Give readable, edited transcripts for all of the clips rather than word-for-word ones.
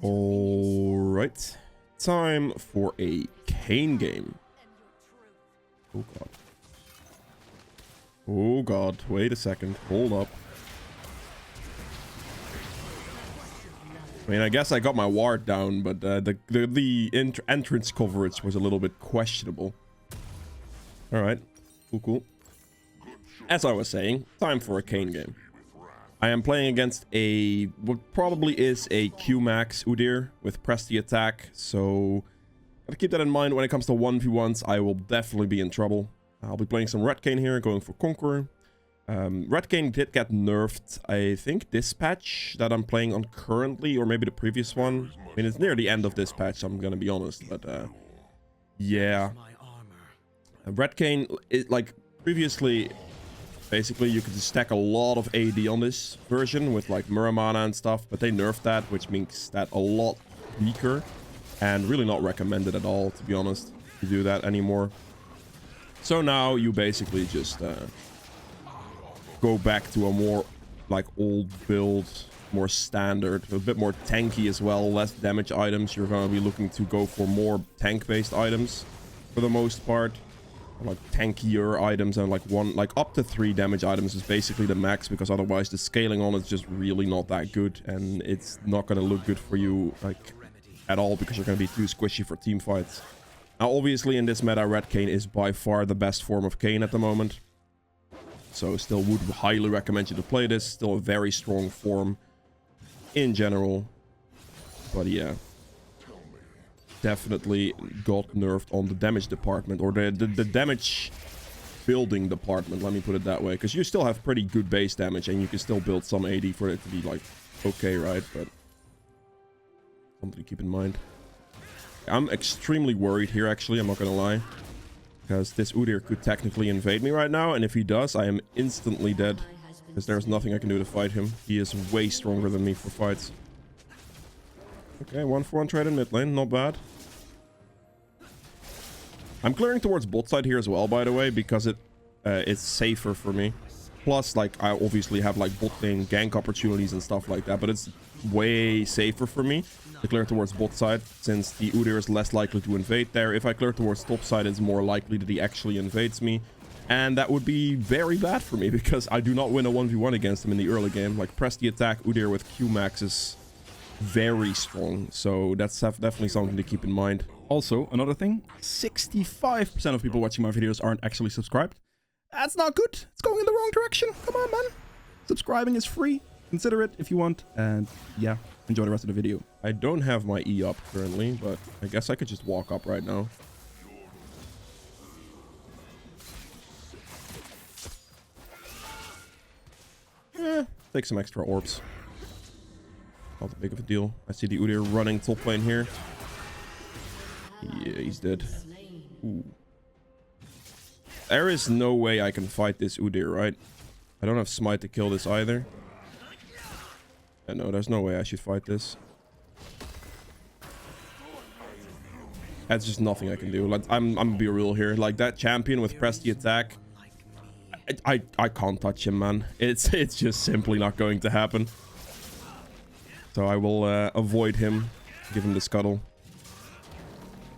Alright. Time for a Kayn game. Oh god. Oh god. Wait a second. Hold up. I mean, I guess I got my ward down, but the entrance coverage was a little bit questionable. Alright. Cool. As I was saying, time for a Kayn game. I am playing against what probably is a Q-Max Udyr with press the attack, so gotta keep that in mind when it comes to 1v1s. I will definitely be in trouble. I'll be playing some Red Kayn here, going for Conqueror. Red Kayn did get nerfed, I think, this patch that I'm playing on currently, or maybe the previous one. I mean, it's near the end of this patch, I'm gonna be honest, but yeah. Red Kayn, like, previously, basically, you could stack a lot of AD on this version with, like, Muramana and stuff, but they nerfed that, which makes that a lot weaker, and really not recommended at all, to be honest, to do that anymore. So now you basically just go back to a more like old build, more standard, a bit more tanky as well, less damage items. You're going to be looking to go for more tank based items for the most part, like tankier items, and like up to 3 damage items is basically the max, because otherwise the scaling on is just really not that good, and it's not going to look good for you like at all, because you're going to be too squishy for team fights. Now obviously in this meta, Red Kayn is by far the best form of Kayn at the moment. So still would highly recommend you to play this. Still a very strong form in general. But yeah. Definitely got nerfed on the damage department. Or the damage building department, let me put it that way. Because you still have pretty good base damage, and you can still build some AD for it to be like okay, right? But something to keep in mind. I'm extremely worried here, actually, I'm not gonna lie. Because this Udyr could technically invade me right now, and if he does, I am instantly dead. Because there's nothing I can do to fight him. He is way stronger than me for fights. Okay, 1-for-1 trade in mid lane, not bad. I'm clearing towards bot side here as well, by the way, because it's safer for me. Plus, like, I obviously have, like, bot lane gank opportunities and stuff like that, but it's way safer for me to clear towards bot side, since the Udyr is less likely to invade there. If I clear towards top side, it's more likely that he actually invades me, and that would be very bad for me, because I do not win a 1v1 against him in the early game. Like, press the attack Udyr with Q-Max is very strong, so that's definitely something to keep in mind. Also, another thing, 65% of people watching my videos aren't actually subscribed. That's not good. It's going in the wrong direction. Come on, man. Subscribing is free. Consider it if you want. And yeah, enjoy the rest of the video. I don't have my E up currently, but I guess I could just walk up right now. Take some extra orbs. Not that big of a deal. I see the Udyr running top lane here. Yeah, he's dead. Ooh. There is no way I can fight this Udyr, right? I don't have smite to kill this either. No, there's no way I should fight this. That's just nothing I can do. Like, I'm gonna be real here. Like, that champion with press the attack, I can't touch him, man. It's just simply not going to happen. So I will avoid him, give him the scuttle.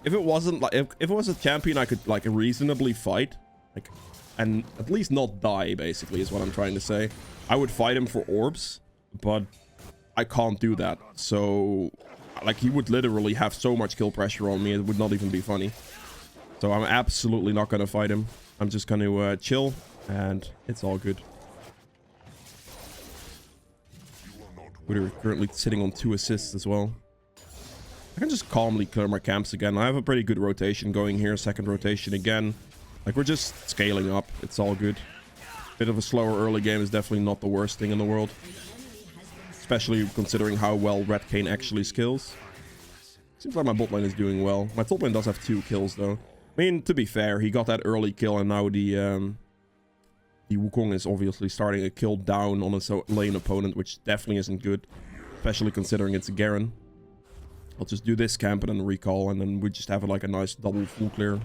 If it wasn't like if it was a champion I could like reasonably fight, like, and at least not die, basically, is what I'm trying to say, I would fight him for orbs, but I can't do that. So, like, he would literally have so much kill pressure on me, it would not even be funny. So I'm absolutely not gonna fight him. I'm just gonna chill, and it's all good. We're currently sitting on 2 assists as well. I can just calmly clear my camps again. I have a pretty good rotation going here. Second rotation again. Like, we're just scaling up. It's all good. Bit of a slower early game is definitely not the worst thing in the world. Especially considering how well Red Kayn actually skills. Seems like my bot lane is doing well. My top lane does have 2 kills, though. I mean, to be fair, he got that early kill, and now the Wukong is obviously starting a kill down on his lane opponent, which definitely isn't good. Especially considering it's a Garen. I'll just do this camp and then recall, and then we just have like a nice double full clear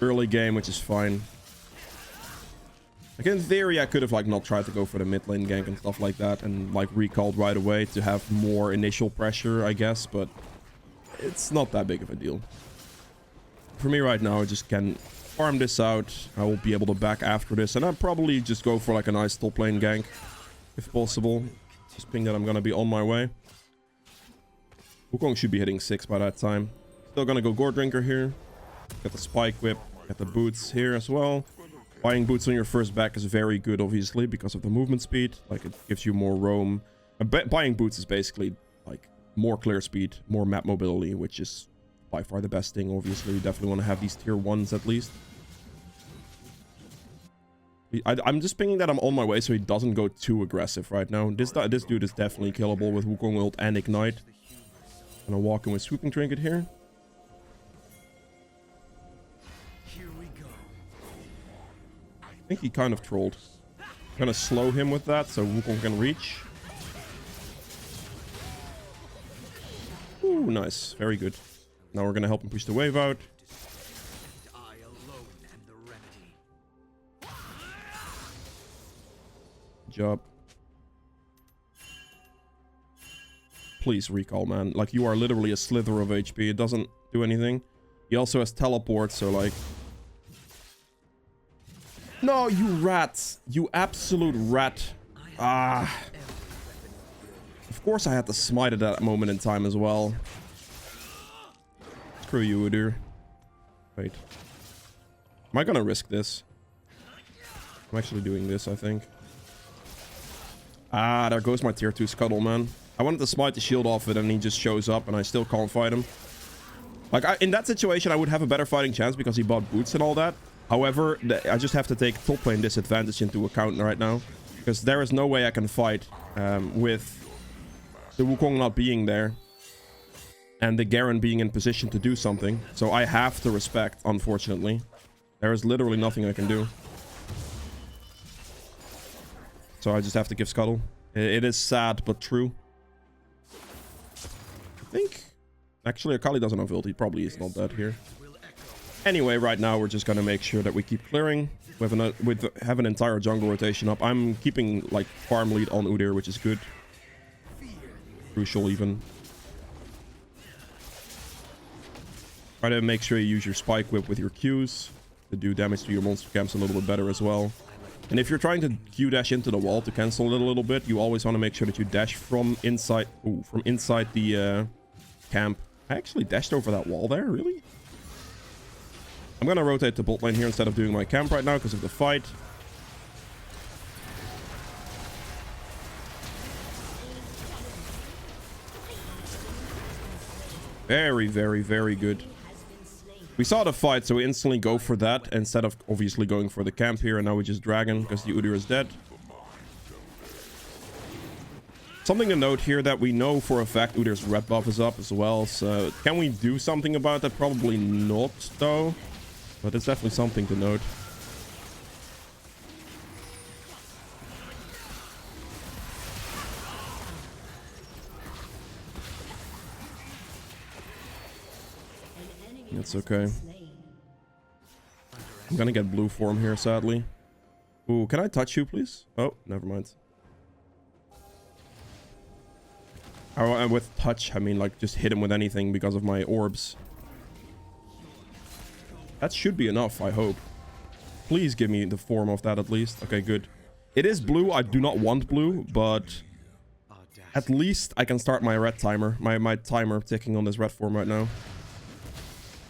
early game, which is fine. Like, in theory, I could have, like, not tried to go for the mid lane gank and stuff like that and, like, recalled right away to have more initial pressure, I guess, but it's not that big of a deal. For me right now, I just can farm this out. I will be able to back after this, and I'll probably just go for, like, a nice top lane gank, if possible. Just ping that I'm gonna be on my way. Wukong should be hitting 6 by that time. Still gonna go Gore Drinker here. Got the Spike Whip, got the boots here as well. Buying boots on your first back is very good, obviously, because of the movement speed. Like, it gives you more roam. Buying boots is basically, like, more clear speed, more map mobility, which is by far the best thing, obviously. You definitely want to have these tier 1s at least. I'm just pinging that I'm on my way so he doesn't go too aggressive right now. This dude is definitely killable with Wukong ult and Ignite. Gonna walk in with Sweeping Trinket here. I think he kind of trolled. I'm gonna slow him with that so Wukong can reach. Ooh, nice. Very good. Now we're gonna help him push the wave out. Good job. Please recall, man. Like, you are literally a slither of HP. It doesn't do anything. He also has teleport, so like... No, you rat. You absolute rat. Ah. Of course I had to smite at that moment in time as well. Screw you, Udyr. Wait. Am I gonna risk this? I'm actually doing this, I think. Ah, there goes my tier 2 scuttle, man. I wanted to smite the shield off it and he just shows up and I still can't fight him. Like, in that situation, I would have a better fighting chance because he bought boots and all that. However, I just have to take top lane disadvantage into account right now. Because there is no way I can fight with the Wukong not being there. And the Garen being in position to do something. So I have to respect, unfortunately. There is literally nothing I can do. So I just have to give Scuttle. It is sad, but true. I think... Actually, Akali doesn't have ult. He probably is not dead here. Anyway, right now we're just gonna make sure that we keep clearing. We have an entire jungle rotation up. I'm keeping, like, farm lead on Udyr, which is good. Crucial, even. Try to make sure you use your Spike Whip with your Qs to do damage to your monster camps a little bit better as well. And if you're trying to Q dash into the wall to cancel it a little bit, you always want to make sure that you dash from inside. Ooh, from inside the camp. I actually dashed over that wall there, really? I'm gonna rotate to bot lane here instead of doing my camp right now because of the fight. Very, very, very good. We saw the fight, so we instantly go for that instead of obviously going for the camp here, and now we just dragon because the Udyr is dead. Something to note here that we know for a fact Udyr's red buff is up as well, so can we do something about that? Probably not, though. But it's definitely something to note. It's okay. I'm gonna get blue form here, sadly. Ooh, can I touch you, please? Oh, never mind. And with touch, I mean, like, just hit him with anything because of my orbs. That should be enough, I hope. Please give me the form of that at least. Okay, good. It is blue. I do not want blue, but at least I can start my red timer. My timer ticking on this red form right now.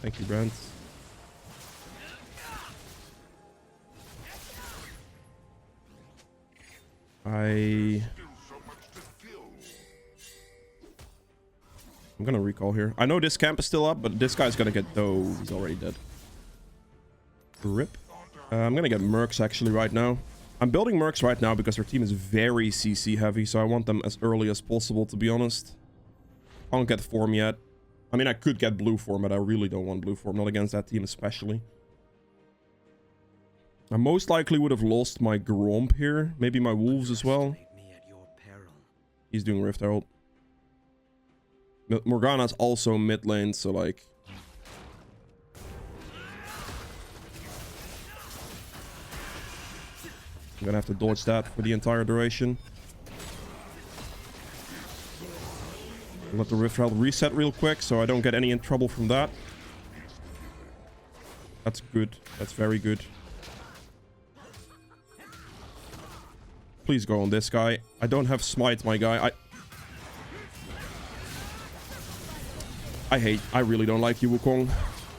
Thank you, Brent. I'm gonna recall here. I know this camp is still up, but this guy's gonna get... Oh, he's already dead. Rip. I'm gonna get Mercs actually right now. I'm building Mercs right now because their team is very CC heavy, so I want them as early as possible, to be honest. I don't get form yet. I mean, I could get blue form, but I really don't want blue form. Not against that team especially. I most likely would have lost my Gromp here. Maybe my Wolves as well. He's doing Rift Herald. Morgana's also mid lane, so like... I'm gonna have to dodge that for the entire duration. Let the Rift Herald reset real quick so I don't get any in trouble from that. That's good. That's very good. Please go on this guy. I don't have smite, my guy. I really don't like you, Wukong.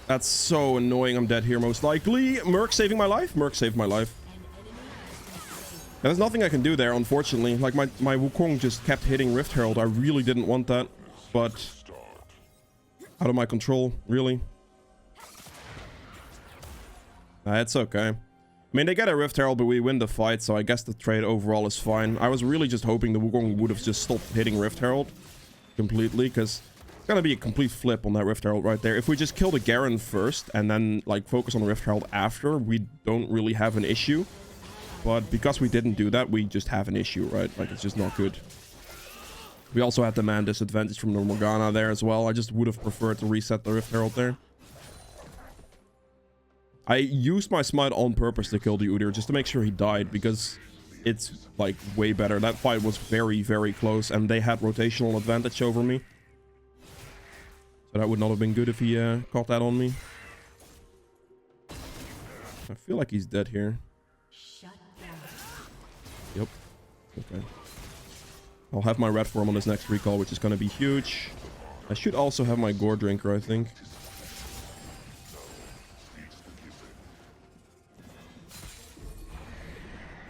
That's so annoying. I'm dead here most likely. Merc saving my life? Merc saved my life. There's nothing I can do there, unfortunately. Like, my Wukong just kept hitting Rift Herald. I really didn't want that. But out of my control, really. It's okay. I mean, they get a Rift Herald, but we win the fight, so I guess the trade overall is fine. I was really just hoping the Wukong would have just stopped hitting Rift Herald completely, because it's gonna be a complete flip on that Rift Herald right there. If we just kill the Garen first and then, like, focus on the Rift Herald after, we don't really have an issue. But because we didn't do that, we just have an issue, right? Like, it's just not good. We also had the man disadvantage from the Morgana there as well. I just would have preferred to reset the Rift Herald there. I used my smite on purpose to kill the Udyr just to make sure he died, because it's, like, way better. That fight was very, very close, and they had rotational advantage over me. So that would not have been good if he caught that on me. I feel like he's dead here. Yep. Okay. I'll have my red form on this next recall, which is going to be huge. I should also have my Gore Drinker, I think.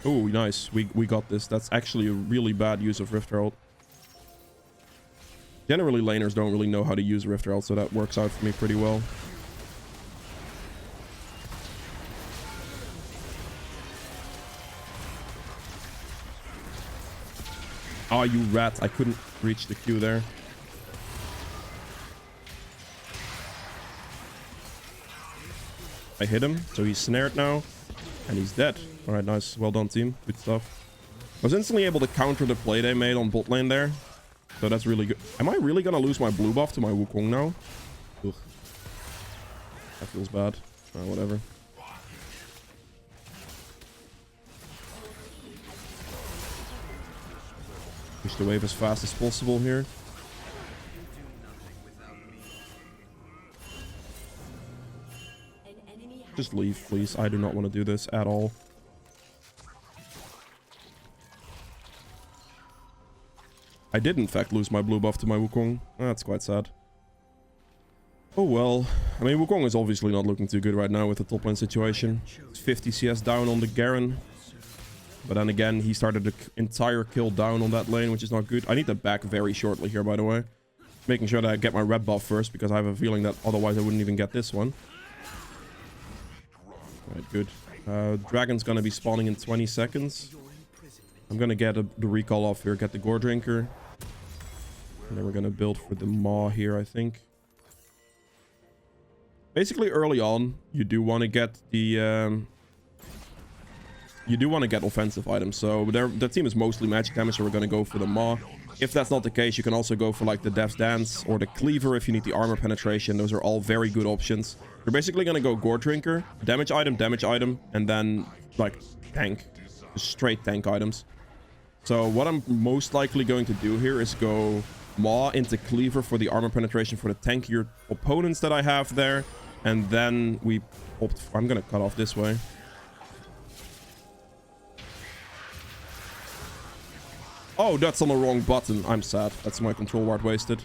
Oh, nice. We got this. That's actually a really bad use of Rift Herald. Generally, laners don't really know how to use Rift Herald, so that works out for me pretty well. Oh, you rat. I couldn't reach the Q there. I hit him, so he's snared now. And he's dead. Alright, nice. Well done, team. Good stuff. I was instantly able to counter the play they made on bot lane there. So that's really good. Am I really gonna lose my blue buff to my Wukong now? Ugh. That feels bad. Whatever. Push the wave as fast as possible here. Just leave, please. I do not want to do this at all. I did, in fact, lose my blue buff to my Wukong. That's quite sad. Oh well. I mean, Wukong is obviously not looking too good right now with the top lane situation. It's 50 CS down on the Garen. But then again, he started the entire kill down on that lane, which is not good. I need to back very shortly here, by the way. Making sure that I get my red buff first, because I have a feeling that otherwise I wouldn't even get this one. Alright, good. Dragon's gonna be spawning in 20 seconds. I'm gonna get the recall off here, get the Gore Drinker. And then we're gonna build for the Maw here, I think. Basically, early on, you do want to get the... you do want to get offensive items. So the team is mostly magic damage, so we're gonna go for the Maw. If that's not the case, you can also go for like the Death's Dance or the Cleaver if you need the armor penetration. Those are all very good options. You're basically gonna go Gore Drinker, damage item, and then like tank. Just straight tank items. So what I'm most likely going to do here is go Maw into Cleaver for the armor penetration for the tankier opponents that I have there. And then we opt... I'm gonna cut off this way. Oh, that's on the wrong button. I'm sad. That's my control ward wasted.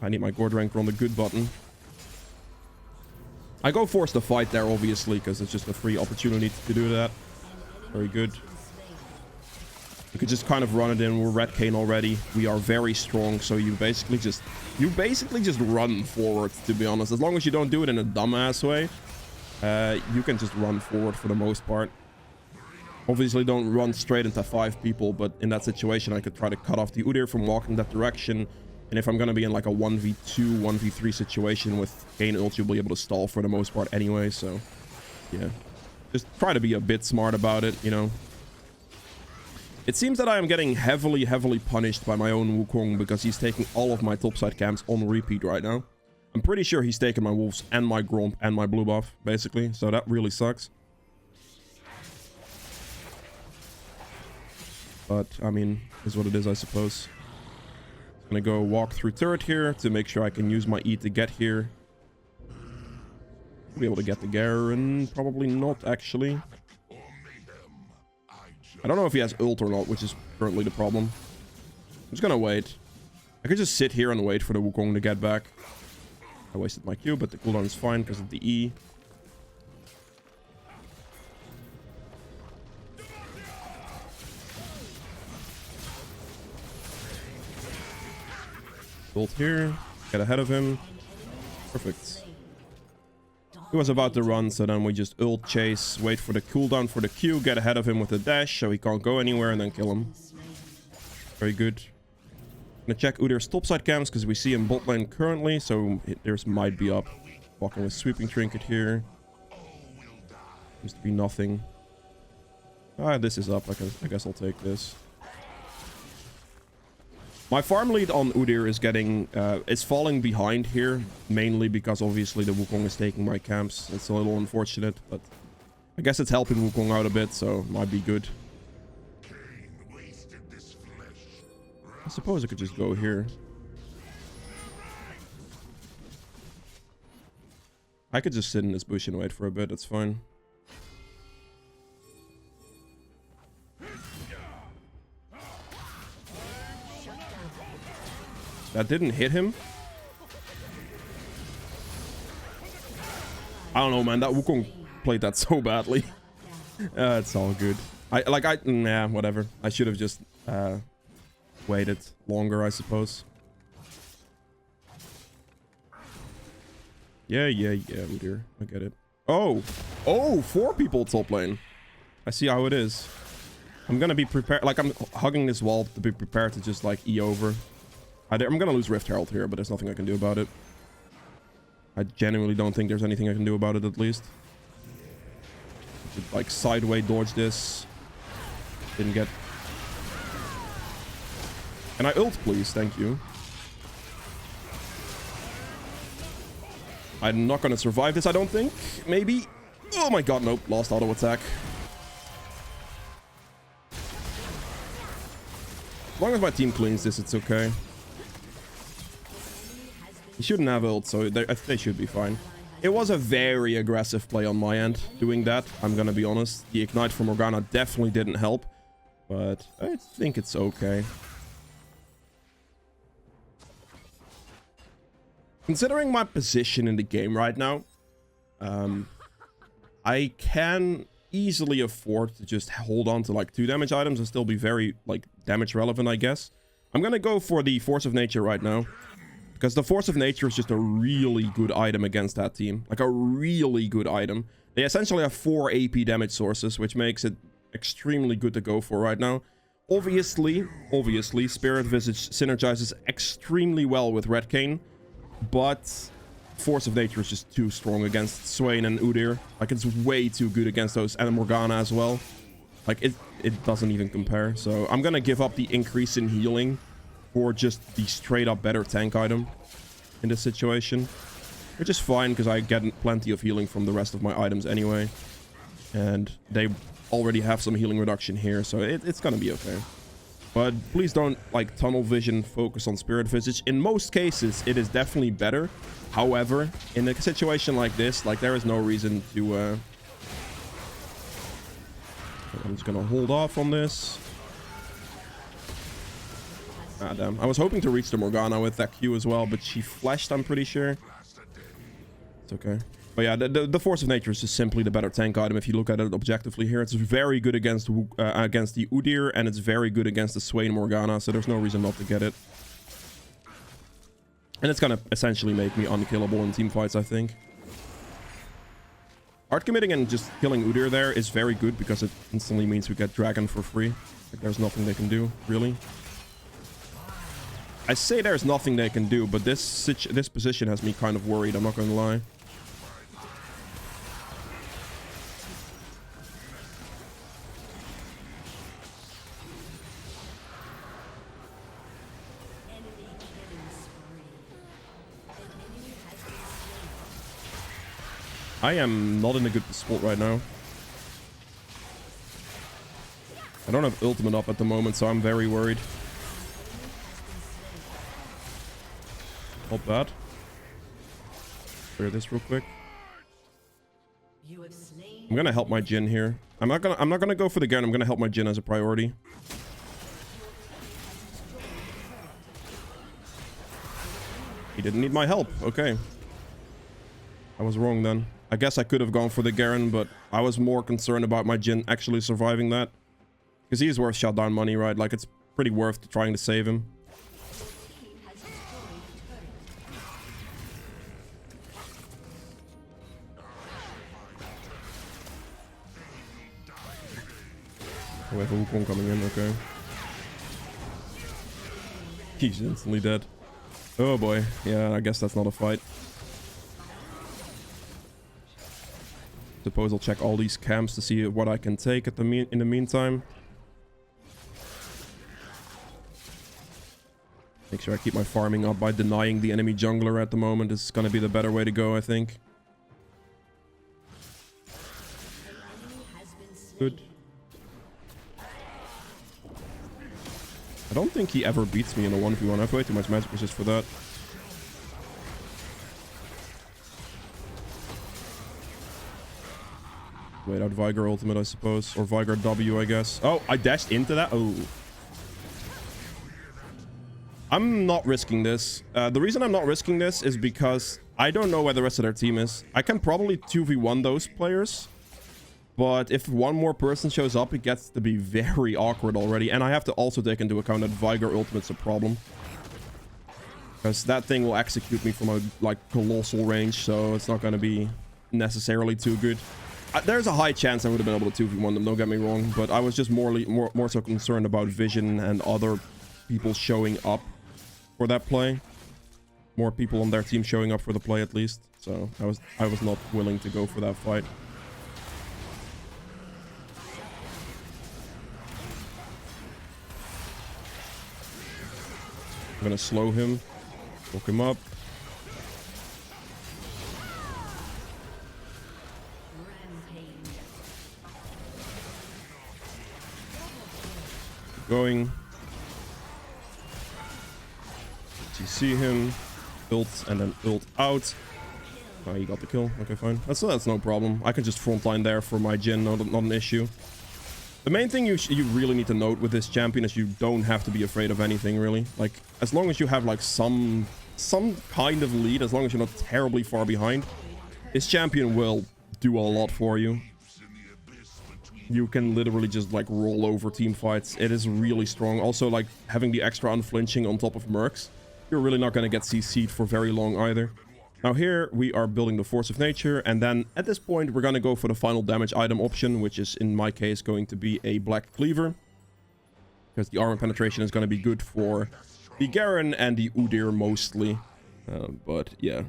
I need my Gore Drinker on the good button. I go force the fight there, obviously, because it's just a free opportunity to do that. Very good. You could just kind of run it in. We're red Kayn already. We are very strong, so you basically just run forward, to be honest. As long as you don't do it in a dumbass way, you can just run forward for the most part. Obviously, don't run straight into 5 people, but in that situation, I could try to cut off the Udyr from walking that direction. And if I'm going to be in like a 1v2, 1v3 situation with Kayn ult, you'll be able to stall for the most part anyway, so yeah. Just try to be a bit smart about it, you know. It seems that I am getting heavily punished by my own Wukong because he's taking all of my topside camps on repeat right now. I'm pretty sure he's taken my wolves and my Gromp and my blue buff, basically. So that really sucks. But, I mean, is what it is, I suppose. I'm gonna go walk through turret here to make sure I can use my E to get here. Be able to get the Garen. Probably not, actually. I don't know if he has ult or not, which is currently the problem. I'm just gonna wait. I could just sit here and wait for the Wukong to get back. I wasted my Q, but the cooldown is fine because of the E. Ult here. Get ahead of him. Perfect. He was about to run, so then we just ult chase, wait for the cooldown for the Q, get ahead of him with a dash so he can't go anywhere, and then kill him. Very good. Gonna check Udyr's topside cams because we see him bot lane currently, so there's might be up. Walking with sweeping trinket here. Seems to be nothing. Ah, this is up. I guess I'll take this. My farm lead on Udyr is getting, is falling behind here, mainly because obviously the Wukong is taking my camps. It's a little unfortunate, but I guess it's helping Wukong out a bit, so it might be good. I suppose I could just go here. I could just sit in this bush and wait for a bit, that's fine. That didn't hit him. I don't know, man. That Wukong played that so badly. It's all good. Nah, whatever. I should have just waited longer, I suppose. Yeah, Udyr. I get it. Oh, 4 people top lane. I see how it is. I'm gonna be prepared. Like, I'm hugging this wall to be prepared to just like E over. I'm gonna lose Rift Herald here, but there's nothing I can do about it. I genuinely don't think there's anything I can do about it, at least. Like, sideway dodge this. Didn't get... Can I ult, please? Thank you. I'm not gonna survive this, I don't think. Maybe. Oh my god, nope. Lost auto attack. As long as my team cleans this, it's okay. He shouldn't have ult, so they should be fine. It was a very aggressive play on my end, doing that. I'm gonna be honest. The Ignite from Morgana definitely didn't help. But I think it's okay. Considering my position in the game right now, I can easily afford to just hold on to like 2 damage items and still be very like damage relevant, I guess. I'm gonna go for the Force of Nature right now. Because the Force of Nature is just a really good item against that team. Like a really good item. They essentially have 4 AP damage sources, which makes it extremely good to go for right now. Obviously, Spirit Visage synergizes extremely well with Red Kayn. But Force of Nature is just too strong against Swain and Udyr. Like, it's way too good against those, and Morgana as well. Like, it doesn't even compare. So I'm gonna give up the increase in healing for just the straight up better tank item in this situation, which is fine because I get plenty of healing from the rest of my items anyway, and they already have some healing reduction here, so it's gonna be okay. But please don't like tunnel vision focus on Spirit Visage. In most cases it is definitely better, however in a situation like this, like, there is no reason to I'm just gonna hold off on this. Ah, damn. I was hoping to reach the Morgana with that Q as well, but she flashed, I'm pretty sure. It's okay. But yeah, the Force of Nature is just simply the better tank item if you look at it objectively here. It's very good against the Udyr, and it's very good against the Swain Morgana, so there's no reason not to get it. And it's gonna essentially make me unkillable in team fights, I think. Hard committing and just killing Udyr there is very good because it instantly means we get Dragon for free. Like, there's nothing they can do, really. I say there's nothing they can do, but this position has me kind of worried, I'm not gonna lie. I am not in a good spot right now. I don't have ultimate up at the moment, so I'm very worried. Not bad. Clear this real quick. I'm gonna help my Jhin here. I'm not gonna go for the Garen. I'm gonna help my Jhin as a priority. He didn't need my help. Okay. I was wrong then. I guess I could have gone for the Garen, but I was more concerned about my Jhin actually surviving that. Because he's worth shutdown money, right? Like, it's pretty worth trying to save him. Oh, we have a Wukong coming in, okay. He's instantly dead. Oh boy, yeah, I guess that's not a fight. Suppose I'll check all these camps to see what I can take at in the meantime. Make sure I keep my farming up by denying the enemy jungler at the moment. This is gonna be the better way to go, I think. Good. I don't think he ever beats me in a 1v1. I have way too much magic resist for that. Wait out Viger ultimate, I suppose. Or Viger W, I guess. Oh, I dashed into that? Oh. I'm not risking this. The reason I'm not risking this is because I don't know where the rest of their team is. I can probably 2v1 those players. But if one more person shows up, it gets to be very awkward already. And I have to also take into account that Viger ultimate's a problem. Because that thing will execute me from a, like, colossal range. So it's not going to be necessarily too good. There's a high chance I would have been able to 2v1 them, don't get me wrong. But I was just more so concerned about Vision and other people showing up for that play. More people on their team showing up for the play, at least. So I was not willing to go for that fight. I'm gonna slow him, woke him up. Keep going. TC him, ult, and then ult out. Oh, he got the kill. Okay, fine. That's no problem. I can just frontline there for my Jhin, not an issue. The main thing you really need to note with this champion is you don't have to be afraid of anything, really. Like, as long as you have, like, some kind of lead, as long as you're not terribly far behind, this champion will do a lot for you. You can literally just, like, roll over team fights. It is really strong. Also, like, having the extra unflinching on top of Mercs, you're really not going to get CC'd for very long either. Now here we are building the Force of Nature, and then at this point we're going to go for the final damage item option, which is in my case going to be a Black Cleaver. Because the armor penetration is going to be good for the Garen and the Udyr mostly. But yeah.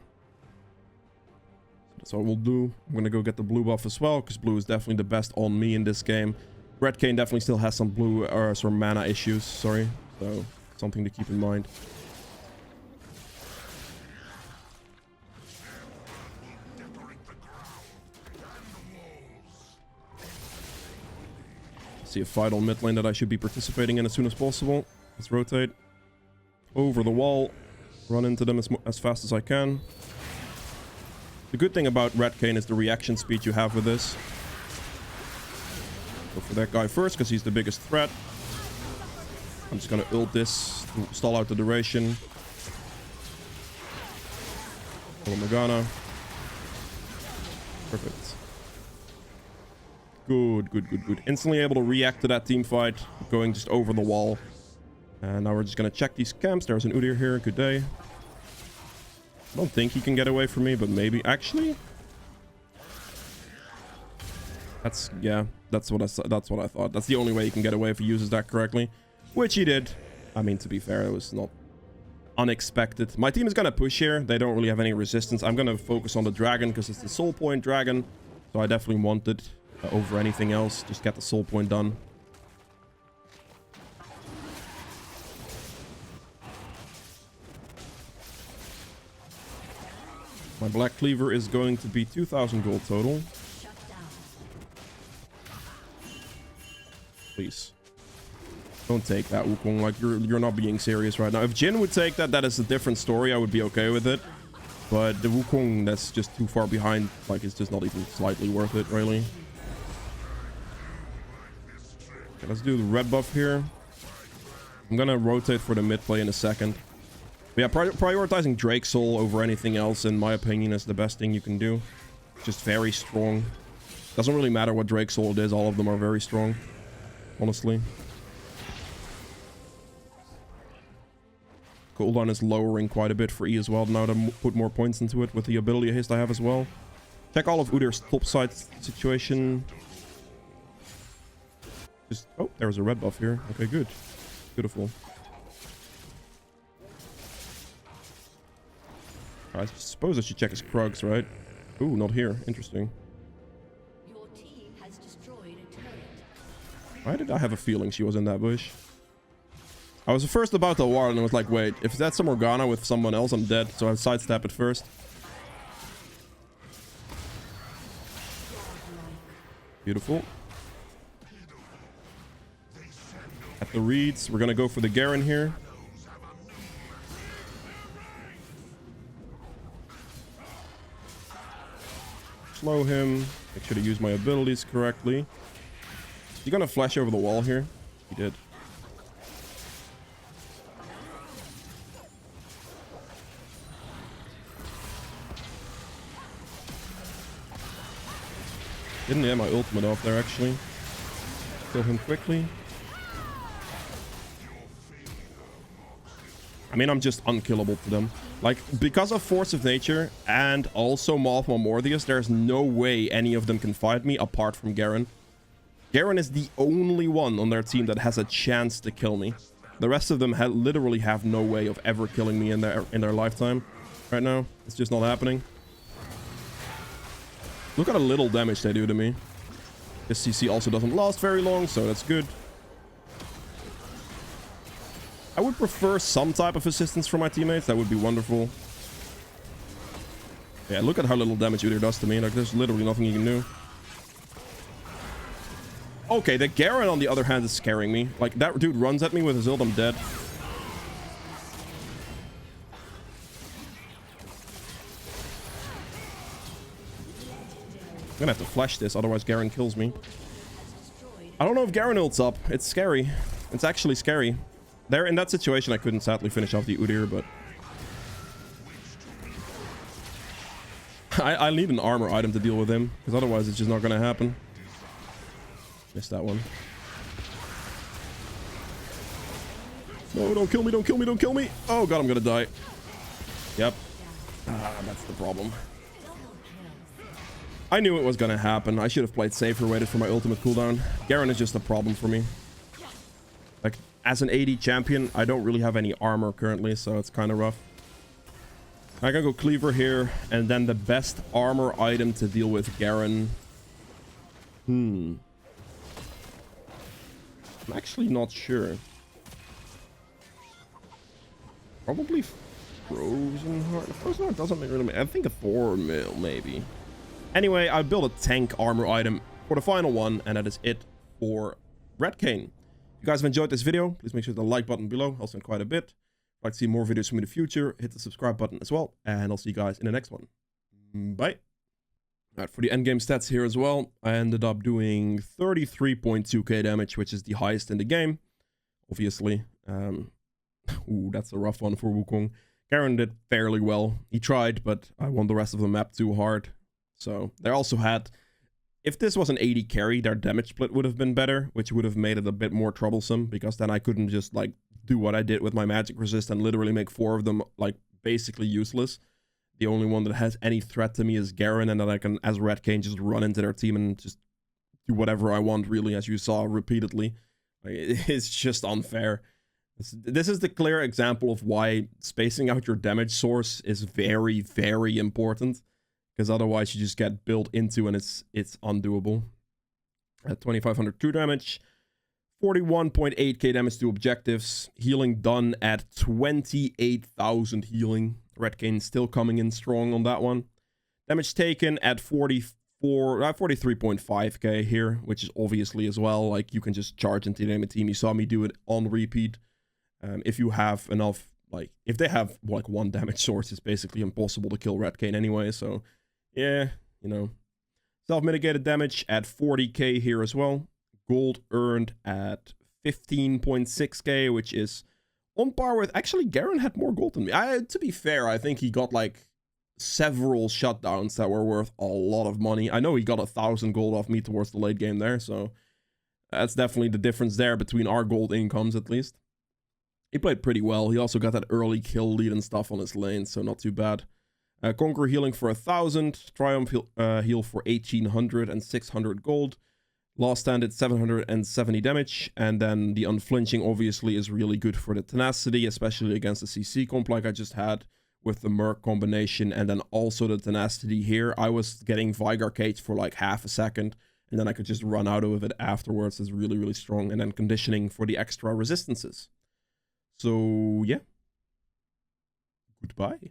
That's what we'll do. I'm going to go get the blue buff as well, because blue is definitely the best on me in this game. Red Kayn definitely still has some blue, or some mana issues, sorry. So, something to keep in mind. See a fight on mid lane that I should be participating in as soon as possible. Let's rotate over the wall, run into them as fast as I can. The good thing about Red Kayn is the reaction speed you have with this. Go for that guy first because he's the biggest threat. I'm just gonna ult this to stall out the duration. Follow Morgana. Perfect. Good, good, good, good. Instantly able to react to that team fight, going just over the wall. And now we're just going to check these camps. There's an Udyr here. Good day. I don't think he can get away from me, but maybe. Actually, yeah, that's what I thought. That's the only way he can get away if he uses that correctly, which he did. I mean, to be fair, it was not unexpected. My team is going to push here. They don't really have any resistance. I'm going to focus on the dragon because it's the soul point dragon. So I definitely wanted over anything else. Just get the soul point done. My black cleaver is going to be 2,000 gold total. Please. Don't take that, Wukong. Like, you're not being serious right now. If Jin would take that, that is a different story. I would be okay with it. But the Wukong, that's just too far behind. Like, it's just not even slightly worth it, really. Okay, let's do the red buff here. I'm gonna rotate for the mid play in a second. But yeah, prioritizing Drake Soul over anything else, in my opinion, is the best thing you can do. Just very strong. Doesn't really matter what Drake Soul it is. All of them are very strong, honestly. Cooldown is lowering quite a bit for E as well now to put more points into it with the ability haste I have as well. Check all of Udyr's topside situation. Just, oh, there's a red buff here. Okay, good. Beautiful. I suppose I should check his Krugs, right? Ooh, not here. Interesting. Your team has destroyed a turret. Why did I have a feeling she was in that bush? I was first about to ward and I was like, wait, if that's a Morgana with someone else, I'm dead. So I sidestep it first. Beautiful. At the reeds, we're gonna go for the Garen here. Slow him. Make sure to use my abilities correctly. Is he gonna flash over the wall here? He did. Didn't have my ultimate off there, actually. Kill him quickly. I mean, I'm just unkillable to them. Like, because of Force of Nature and also Mothma Mordius, there's no way any of them can fight me apart from Garen. Garen is the only one on their team that has a chance to kill me. The rest of them literally have no way of ever killing me in their lifetime. Right now, it's just not happening. Look at the little damage they do to me. This CC also doesn't last very long, so that's good. I would prefer some type of assistance from my teammates. That would be wonderful. Yeah, look at how little damage Udyr does to me. Like, there's literally nothing you can do. Okay, the Garen, on the other hand, is scaring me. Like, that dude runs at me with his ult, I'm dead. I'm gonna have to flash this, otherwise Garen kills me. I don't know if Garen ults up. It's scary. It's actually scary. There, in that situation, I couldn't sadly finish off the Udyr, but... I need an armor item to deal with him, because otherwise it's just not gonna happen. Missed that one. No, don't kill me, don't kill me, don't kill me! Oh god, I'm gonna die. Yep. Ah, that's the problem. I knew it was gonna happen. I should have played safer, waited for my ultimate cooldown. Garen is just a problem for me. Like, as an AD champion, I don't really have any armor currently, so it's kind of rough. I can go Cleaver here, and then the best armor item to deal with Garen. I'm actually not sure. Probably Frozen Heart. Frozen Heart doesn't really matter. I think a 4 mil, maybe. Anyway, I built a tank armor item for the final one, and that is it for Red Kayn. If you guys have enjoyed this video, please make sure to like button below. Helps me quite a bit. If you'd like to see more videos from me in the future, hit the subscribe button as well, and I'll see you guys in the next one. Bye. Alright, for the endgame stats here as well, I ended up doing 33.2k damage, which is the highest in the game, obviously. Ooh, that's a rough one for Wukong. Garen did fairly well. He tried, but I won the rest of the map too hard. So, they also had... If this was an 80 carry, their damage split would have been better, which would have made it a bit more troublesome, because then I couldn't just, like, do what I did with my magic resist and literally make 4 of them, like, basically useless. The only one that has any threat to me is Garen, and then I can, as Red Kayn, just run into their team and just do whatever I want, really, as you saw repeatedly. Like, it's just unfair. This is the clear example of why spacing out your damage source is very, very important. Because otherwise you just get built into and it's undoable. At 2500 true damage, 41.8k damage to objectives, healing done at 28,000 healing. Red Kayn still coming in strong on that one. Damage taken at 43.5k here, which is obviously as well, like, you can just charge into the enemy team. You saw me do it on repeat. If you have enough, like, if they have, like, 1 damage source, it's basically impossible to kill Red Kayn anyway, so, yeah, you know. Self-mitigated damage at 40k here as well. Gold earned at 15.6k, which is on par with... Actually, Garen had more gold than me. To be fair, I think he got, like, several shutdowns that were worth a lot of money. I know he got 1,000 gold off me towards the late game there, so that's definitely the difference there between our gold incomes, at least. He played pretty well. He also got that early kill lead and stuff on his lane, so not too bad. Conqueror healing for 1,000. Triumph heal for 1,800 and 600 gold. Last stand at 770 damage. And then the unflinching obviously is really good for the tenacity, especially against the CC comp like I just had with the Merc combination. And then also the tenacity here. I was getting Vigar Cage for like half a second, and then I could just run out of it afterwards. It's really, really strong. And then conditioning for the extra resistances. So, yeah. Goodbye.